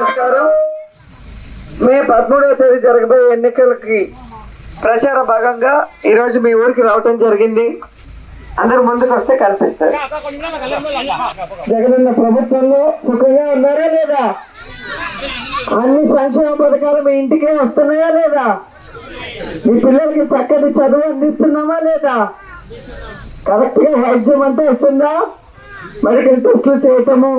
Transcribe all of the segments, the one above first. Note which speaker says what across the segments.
Speaker 1: నమస్కారం. మే 13వ తేదీ జరగబోయే ఎన్నికలకి ప్రచార భాగంగా ఈరోజు మీ ఊరికి రావటం జరిగింది. అందరు ముందుకు వస్తే కనిపిస్తారు. జగనన్న ప్రభుత్వంలో సుఖంగా ఉన్నారా లేదా? అన్ని సంక్షేమ పథకాలు మీ ఇంటికే వస్తున్నాయా లేదా? మీ పిల్లలకి చక్కటి చదువు అందిస్తున్నామా లేదా? కరెక్ట్ గా వైద్యం అంతా వస్తుందా? మెడికల్ టెస్టులు చేయటము,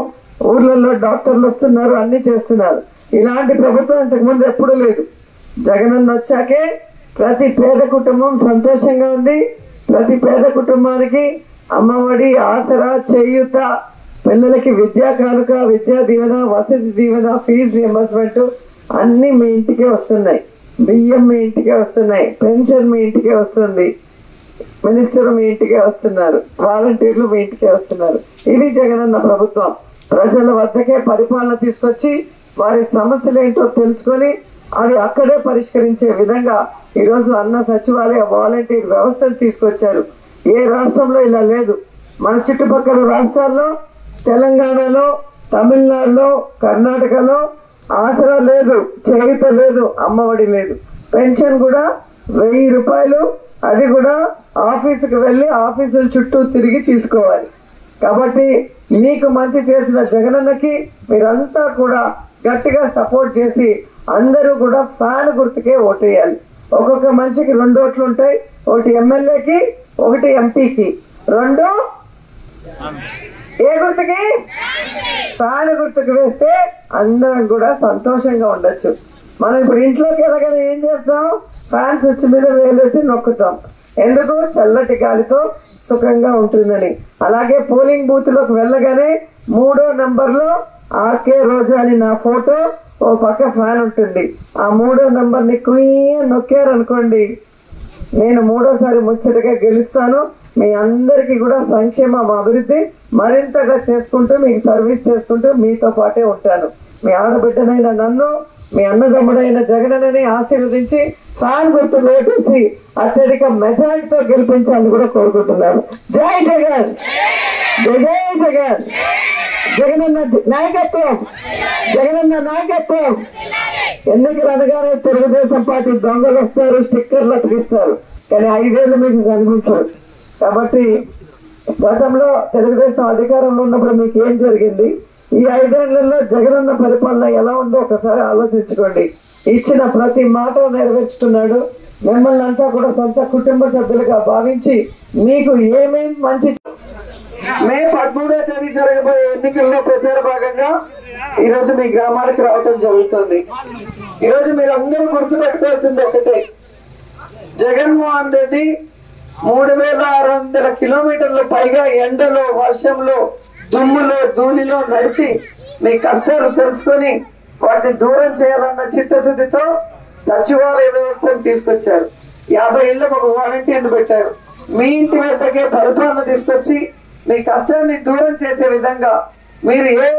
Speaker 1: ఊర్లలో డాక్టర్లు వస్తున్నారు, అన్ని చేస్తున్నారు. ఇలాంటి ప్రభుత్వం ఇంతకు ముందు ఎప్పుడూ లేదు. జగనన్న వచ్చాకే ప్రతి పేద కుటుంబం సంతోషంగా ఉంది. ప్రతి పేద కుటుంబానికి అమ్మఒడి, ఆసరా, చేయూత, పిల్లలకి విద్యా కానుక, విద్యా దీవెన, వసతి దీవెన, ఫీజు రియంబర్స్మెంట్ అన్ని మీ ఇంటికే వస్తున్నాయి. బియ్యం మీ ఇంటికే వస్తున్నాయి, పెన్షన్ మీ ఇంటికే వస్తుంది, మినిస్టర్ మీ ఇంటికే వస్తున్నారు, వాలంటీర్లు మీ ఇంటికే వస్తున్నారు. ఇది జగనన్న ప్రభుత్వం. ప్రజల వద్దకే పరిపాలన తీసుకొచ్చి వారి సమస్యలు ఏంటో తెలుసుకొని అవి అక్కడే పరిష్కరించే విధంగా ఈరోజు అన్న సచివాలయ వాలంటీర్ వ్యవస్థను తీసుకొచ్చారు. ఏ రాష్ట్రంలో ఇలా లేదు. మన చుట్టుపక్కల రాష్ట్రాల్లో, తెలంగాణలో, తమిళనాడులో, కర్ణాటకలో ఆసరా లేదు, చేయూత లేదు, అమ్మఒడి లేదు. పెన్షన్ కూడా 1000 రూపాయలు, అది కూడా ఆఫీసుకు వెళ్ళి ఆఫీసుల చుట్టూ తిరిగి తీసుకోవాలి. కాబట్టి మీకు మంచి చేసిన జగనన్నకి మీరంతా కూడా గట్టిగా సపోర్ట్ చేసి అందరూ కూడా ఫ్యాన్ గుర్తుకే ఓటేయాలి. ఒక్కొక్క మనిషికి 2 ఓట్లు ఉంటాయి. ఒకటి ఎమ్మెల్యేకి, ఒకటి ఎంపీకి. 2 ఏ గుర్తుకి? ఫ్యాన్ గుర్తుకు వేస్తే అందరం కూడా సంతోషంగా ఉండొచ్చు. మనం ఇప్పుడు ఇంట్లోకి వెళ్ళగానే ఏం చేస్తాం? ఫ్యాన్ స్విచ్ మీద వేలేసి నొక్కుతాం. ఎందుకు? చల్లటి గాలితో సుఖంగా ఉంటుందని. అలాగే పోలింగ్ బూత్ లోకి వెళ్ళగానే 3వ నంబర్లో ఆర్కే రోజా అని నా ఫోటో, ఓ పక్క ఫ్యాన్ ఉంటుంది. ఆ 3వ నంబర్ని నొక్కారనుకోండి, నేను 3వసారి ముచ్చటగా గెలుస్తాను. మీ అందరికీ కూడా సంక్షేమం, అభివృద్ధి మరింతగా చేసుకుంటూ మీకు సర్వీస్ చేసుకుంటూ మీతో పాటే ఉంటాను. మీ ఆడబిడ్డనైన నన్ను, మీ అన్నదమ్ముడైన జగనన్నని ఆశీర్వదించి ఫ్యాన్ గుర్తు వేసి అత్యధిక మెజారిటీతో గెలిపించాలని కూడా కోరుకుంటున్నాను. జై జగన్, జై జై జగన్. జగనన్న నాయకత్వం, జగనన్న నాయకత్వం. ఎన్నికలు అనగానే తెలుగుదేశం పార్టీ దొంగలు వస్తారు, స్టిక్కర్లు అతికిస్తారు, కానీ 5 ఏళ్ళు మీకు కనిపించరు. కాబట్టి గతంలో తెలుగుదేశం అధికారంలో ఉన్నప్పుడు మీకు ఏం జరిగింది? ఈ 5 ఏళ్లలో జగనన్న పరిపాలన ఎలా ఉందో ఒకసారి ఆలోచించుకోండి. ఇచ్చిన ప్రతి మాట నెరవేర్చుకున్నాడు. మిమ్మల్ని అంతా కూడా సొంత కుటుంబ సభ్యులుగా భావించి మీకు ఏమేమి మంచి. మే 13వ తేదీ జరగబోయే ఎన్నికల్లో ప్రచార భాగంగా ఈరోజు మీ గ్రామానికి రావటం జరుగుతుంది. ఈరోజు మీరు అందరూ గుర్తుపెట్టుకోవాల్సింది ఒకటే, జగన్మోహన్ రెడ్డి 3600 కిలోమీటర్ల పైగా ఎండలో, వర్షంలో, దుమ్ములో, ధూళిలో నడిచి మీ కష్టాలు తెలుసుకొని వాటిని దూరం చేయాలన్న చిత్తశుద్ధితో సచివాలయ వ్యవస్థను తీసుకొచ్చారు. 50 ఇళ్లకు ఒక వాలంటీర్ను పెట్టారు. మీ ఇంటి వద్దకే పరిపాలన తీసుకొచ్చి మీ కష్టాన్ని దూరం చేసే విధంగా మీరు ఏ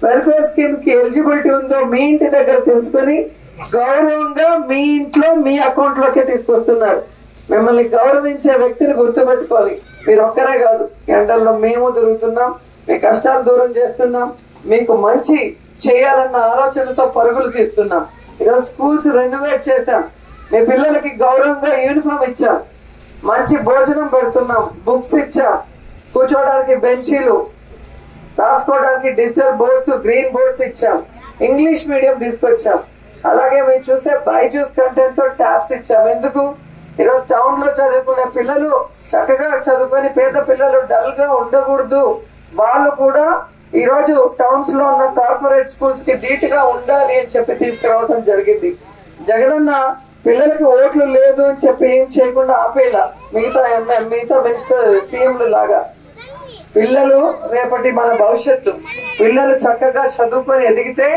Speaker 1: వెల్ఫేర్ స్కీమ్ కి ఎలిజిబిలిటీ ఉందో మీ ఇంటి దగ్గర తెలుసుకొని గౌరవంగా మీ ఇంట్లో, మీ అకౌంట్ లోకే తీసుకొస్తున్నారు. మిమ్మల్ని గౌరవించే వ్యక్తిని గుర్తుపెట్టుకోవాలి. మీరు ఒక్కరే కాదు, ఎండల్లో మేము తిరుగుతున్నాం, మీ కష్టాలు దూరం చేస్తున్నాం, మీకు మంచి చేయాలన్న ఆలోచనతో పరుగులు తీస్తున్నాం. ఈరోజు స్కూల్స్ రెనోవేట్ చేశాం, మీ పిల్లలకి గౌరవంగా యూనిఫామ్ ఇచ్చాం, మంచి భోజనం పెడుతున్నాం, బుక్స్ ఇచ్చాం, కూర్చోవడానికి బెంచీలు, రాసుకోవడానికి డిజిటల్ బోర్డ్స్, గ్రీన్ బోర్డ్స్ ఇచ్చాం, ఇంగ్లీష్ మీడియం తీసుకొచ్చాం. అలాగే మీరు చూస్తే బైజూస్ కంటెంట్ తో ట్యాబ్స్ ఇచ్చాం. ఎందుకు? ఈరోజు టౌన్ లో చదువుకునే పిల్లలు చక్కగా చదువుకొని పేద పిల్లలు డల్ గా ఉండకూడదు, వాళ్ళు కూడా ఈరోజు టౌన్స్ లో ఉన్న కార్పొరేట్ స్కూల్స్ కి ధీటుగా ఉండాలి అని చెప్పి తీసుకురావడం జరిగింది. జగనన్న పిల్లలకి ఓట్లు లేదు అని చెప్పి ఏం చేయకుండా ఆపేలా మిగతా మినిస్టర్ సీఎంలు లాగా. పిల్లలు రేపటి మన భవిష్యత్తు. పిల్లలు చక్కగా చదువుకొని ఎదిగితే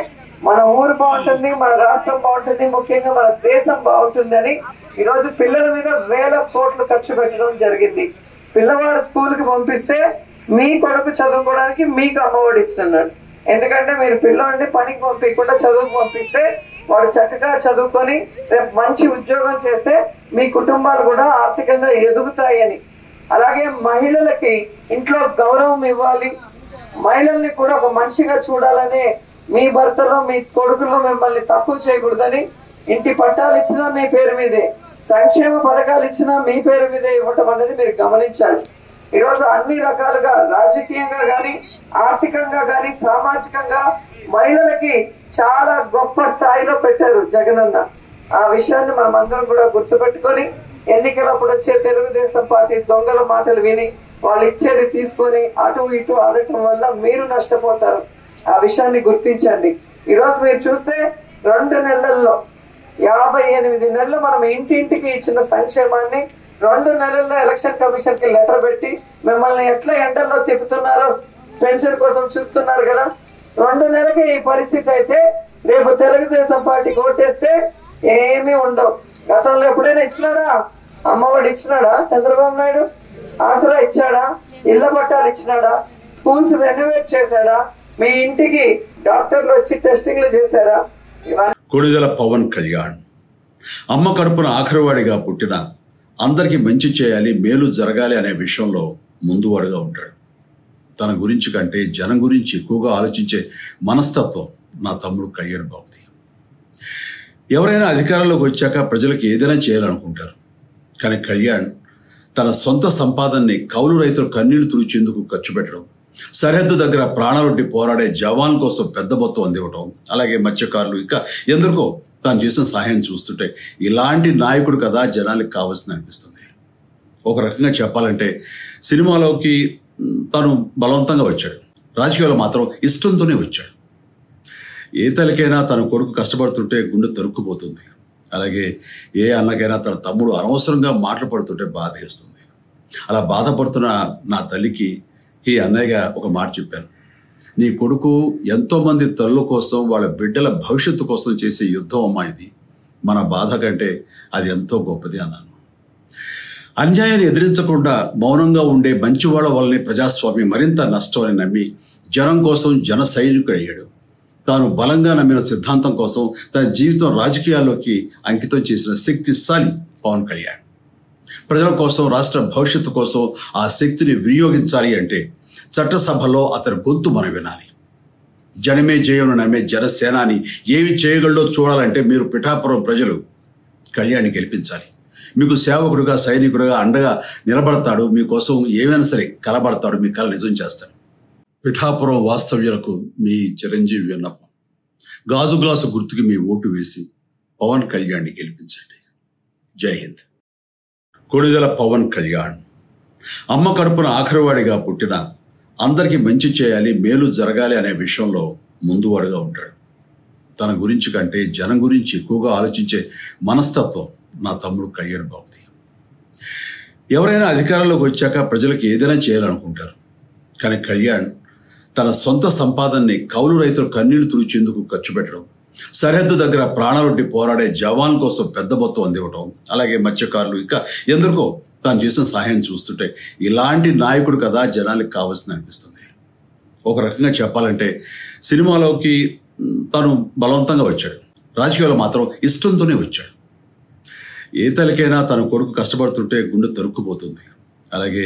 Speaker 1: మన ఊరు బాగుంటుంది, మన రాష్ట్రం బాగుంటుంది, ముఖ్యంగా మన దేశం బాగుంటుందని ఈరోజు పిల్లల మీద 1000 కోట్లు ఖర్చు పెట్టడం జరిగింది. పిల్లవాడు స్కూల్ కి పంపిస్తే మీ కొడుకు చదువుకోవడానికి మీకు అమ్మఒడి ఇస్తున్నాడు. ఎందుకంటే మీరు పిల్లవాడిని పనికి పంపించకుండా చదువుకు పంపిస్తే వాడు చక్కగా చదువుకొని రేపు మంచి ఉద్యోగం చేస్తే మీ కుటుంబాలు కూడా ఆర్థికంగా ఎదుగుతాయని. అలాగే మహిళలకి ఇంట్లో గౌరవం ఇవ్వాలి, మహిళల్ని కూడా ఒక మనిషిగా చూడాలనే మీ భర్తలో మీ కొడుకులో మిమ్మల్ని తక్కువ చేయకూడదని ఇంటి పట్టాలు ఇచ్చినా మీ పేరు మీదే, సంక్షేమ పథకాలు ఇచ్చినా మీ పేరు మీదే ఇవ్వటం అనేది మీరు గమనించాలి. ఈరోజు అన్ని రకాలుగా రాజకీయంగా కానీ, ఆర్థికంగా కానీ, సామాజికంగా మహిళలకి చాలా గొప్ప స్థాయిలో పెట్టారు జగనన్న. ఆ విషయాన్ని మనం అందరం కూడా గుర్తుపెట్టుకొని ఎన్నికలప్పుడు వచ్చే తెలుగుదేశం పార్టీ దొంగల మాటలు విని వాళ్ళు ఇచ్చేది తీసుకొని అటు ఇటు ఆడటం వల్ల మీరు నష్టపోతారు. ఆ విషయాన్ని గుర్తించండి. ఈరోజు మీరు చూస్తే 2 నెలల్లో 58 నెలలు మనం ఇంటింటికి ఇచ్చిన సంక్షేమాన్ని 2 నెలల్లో ఎలక్షన్ కమిషన్ కి లెటర్ పెట్టి మిమ్మల్ని ఎట్లా ఎండల్లో తిప్పుతున్నారో పెన్షన్ కోసం చూస్తున్నారు కదా. 2 నెలలకి ఈ పరిస్థితి అయితే రేపు తెలుగుదేశం పార్టీకి ఓటేస్తే ఏమీ ఉండవు. గతంలో ఎప్పుడైనా ఇచ్చినాడా? అమ్మఒడి ఇచ్చినాడా చంద్రబాబు నాయుడు? ఆసరా ఇచ్చాడా? ఇళ్ల పట్టాలు ఇచ్చినాడా? స్కూల్స్ రెనోవేట్ చేశాడా? మీ ఇంటికి డాక్టర్లు వచ్చి టెస్టింగ్లు చేశారా?
Speaker 2: కొణిదెల పవన్ కళ్యాణ్ అమ్మ కడుపున ఆఖరివాడిగా పుట్టిన అందరికీ మంచి చేయాలి, మేలు జరగాలి అనే విషయంలో ముందువాడుగా ఉంటాడు. తన గురించి కంటే జనం గురించి ఎక్కువగా ఆలోచించే మనస్తత్వం నా తమ్ముడు కళ్యాణ్ బాబుది. ఎవరైనా అధికారంలోకి వచ్చాక ప్రజలకు ఏదైనా చేయాలనుకుంటారు. కానీ కళ్యాణ్ తన సొంత సంపాదనని కౌలు రైతులు కన్నీళ్లు తుడిచేందుకు ఖర్చు పెట్టడం, సరిహద్దు దగ్గర ప్రాణాలొడ్డి పోరాడే జవాన్ కోసం పెద్ద మొత్తం అందివ్వటం, అలాగే మత్స్యకారులు ఇంకా ఎందరికో తాను చేసిన సహాయం చూస్తుంటే ఇలాంటి నాయకుడు కదా జనానికి కావాల్సింది అనిపిస్తుంది. ఒక రకంగా చెప్పాలంటే సినిమాలోకి తను బలవంతంగా వచ్చాడు, రాజకీయాల్లో మాత్రం ఇష్టంతోనే వచ్చాడు. ఏ తల్లికైనా తన కొడుకు కష్టపడుతుంటే గుండె తరుక్కుపోతుంది. అలాగే ఏ అన్నకైనా తన తమ్ముడు అనవసరంగా మాటలు పడుతుంటే బాధ వేస్తుంది. అలా బాధపడుతున్న నా తల్లికి ఈ అన్నయ్యగా ఒక మాట చెప్పాను. నీ కొడుకు ఎంతోమంది తల్లుల కోసం, వాళ్ళ బిడ్డల భవిష్యత్తు కోసం చేసే యుద్ధం అమ్మా ఇది. మన బాధ కంటే అది ఎంతో గొప్పది అన్నాను. అన్యాయాన్ని ఎదిరించకుండా మౌనంగా ఉండే మంచివాళ్ళ వల్లనే ప్రజాస్వామ్యం మరింత నష్టం అని నమ్మి జనం కోసం జన సైనికుడయ్యాడు. తాను బలంగా నమ్మిన సిద్ధాంతం కోసం తన జీవితం రాజకీయాల్లోకి అంకితం చేసిన శక్తిశాలి పవన్ కళ్యాణ్. ప్రజల కోసం, రాష్ట్ర భవిష్యత్తు కోసం ఆ శక్తిని వినియోగించాలి అంటే చట్టసభలో అతని గొంతు మనం వినాలి. జనమే జయను నమ్మే జనసేనాని ఏమి చేయగలడో చూడాలంటే మీరు పిఠాపురం ప్రజలు కళ్యాణ్ని గెలిపించాలి. మీకు సేవకుడుగా, సైనికుడుగా అండగా నిలబడతాడు. మీకోసం ఏమైనా సరే కలబడతాడు. మీ కళ నిజం చేస్తాడు. పిఠాపురం వాస్తవ్యులకు మీ చిరంజీవి విన్నపం. గాజు గ్లాసు గుర్తుకి మీ ఓటు వేసి పవన్ కళ్యాణ్ని గెలిపించండి. జై హింద్. కొణిదెల పవన్ కళ్యాణ్ అమ్మ కడుపున ఆఖరివాడిగా పుట్టిన అందరికీ మంచి చేయాలి, మేలు జరగాలి అనే విషయంలో ముందువాడుగా ఉంటాడు. తన గురించి కంటే జనం గురించి ఎక్కువగా ఆలోచించే మనస్తత్వం నా తమ్ముడు కళ్యాణ్ బాబుది. ఎవరైనా అధికారంలోకి వచ్చాక ప్రజలకు ఏదైనా చేయాలనుకుంటారు. కానీ కళ్యాణ్ తన సొంత సంపాదనని కౌలు రైతులు కన్నీళ్లు తుడిచేందుకు ఖర్చు పెట్టడం, సరిహద్దు దగ్గర ప్రాణాలొడ్డి పోరాడే జవాన్ కోసం పెద్ద మొత్తం అందివ్వటం, అలాగే మత్స్యకారులు ఇంకా ఎందరికో తాను చేసిన సహాయం చూస్తుంటే ఇలాంటి నాయకుడు కదా జనానికి కావాల్సింది అనిపిస్తుంది. ఒక రకంగా చెప్పాలంటే సినిమాలోకి తను బలవంతంగా వచ్చాడు, రాజకీయాల్లో మాత్రం ఇష్టంతోనే వచ్చాడు. ఏ తల్లికైనా తన కొడుకు కష్టపడుతుంటే గుండె తరుక్కుపోతుంది. అలాగే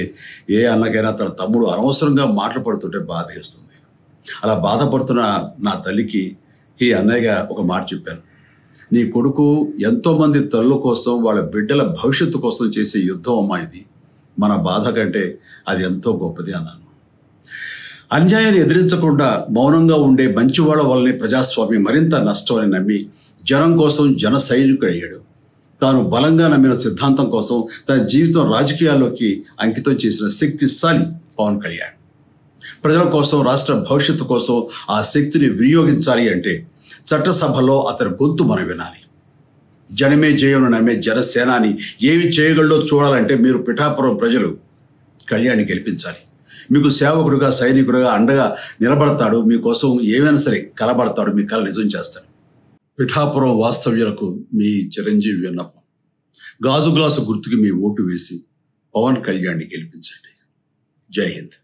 Speaker 2: ఏ అన్నకైనా తన తమ్ముడు అనవసరంగా మాటలు పడుతుంటే బాధ వేస్తుంది. అలా బాధపడుతున్న నా తల్లికి ఈ అన్నయ్యగా ఒక మాట చెప్పాను. నీ కొడుకు ఎంతోమంది తల్లుల కోసం, వాళ్ళ బిడ్డల భవిష్యత్తు కోసం చేసే యుద్ధం అమ్మా ఇది. మన బాధ కంటే అది ఎంతో గొప్పది అన్నాను. అన్యాయాన్ని ఎదిరించకుండా మౌనంగా ఉండే మంచివాళ్ళ వల్లనే ప్రజాస్వామ్యం మరింత నష్టం అని నమ్మి జనం కోసం జన సైనికుడయ్యాడు. తాను బలంగా నమ్మిన సిద్ధాంతం కోసం తన జీవితం రాజకీయాల్లోకి అంకితం చేసిన శక్తిశాలి పవన్ కళ్యాణ్. ప్రజల కోసం, రాష్ట్ర భవిష్యత్తు కోసం ఆ శక్తిని వినియోగించాలి అంటే చట్టసభలో అతని గొంతు మనం వినాలి. జనమే జయను నమ్మే జనసేనాని ఏమి చేయగలడో చూడాలంటే మీరు పిఠాపురం ప్రజలు కళ్యాణ్ని గెలిపించాలి. మీకు సేవకుడుగా, సైనికుడుగా అండగా నిలబడతాడు. మీకోసం ఏమైనా సరే కలబడతాడు. మీ కళ నిజం చేస్తాడు. పిఠాపురం వాస్తవ్యులకు మీ చిరంజీవి విన్నపం. గాజు గ్లాసు గుర్తుకి మీ ఓటు వేసి పవన్ కళ్యాణ్ని గెలిపించండి. జై హింద్.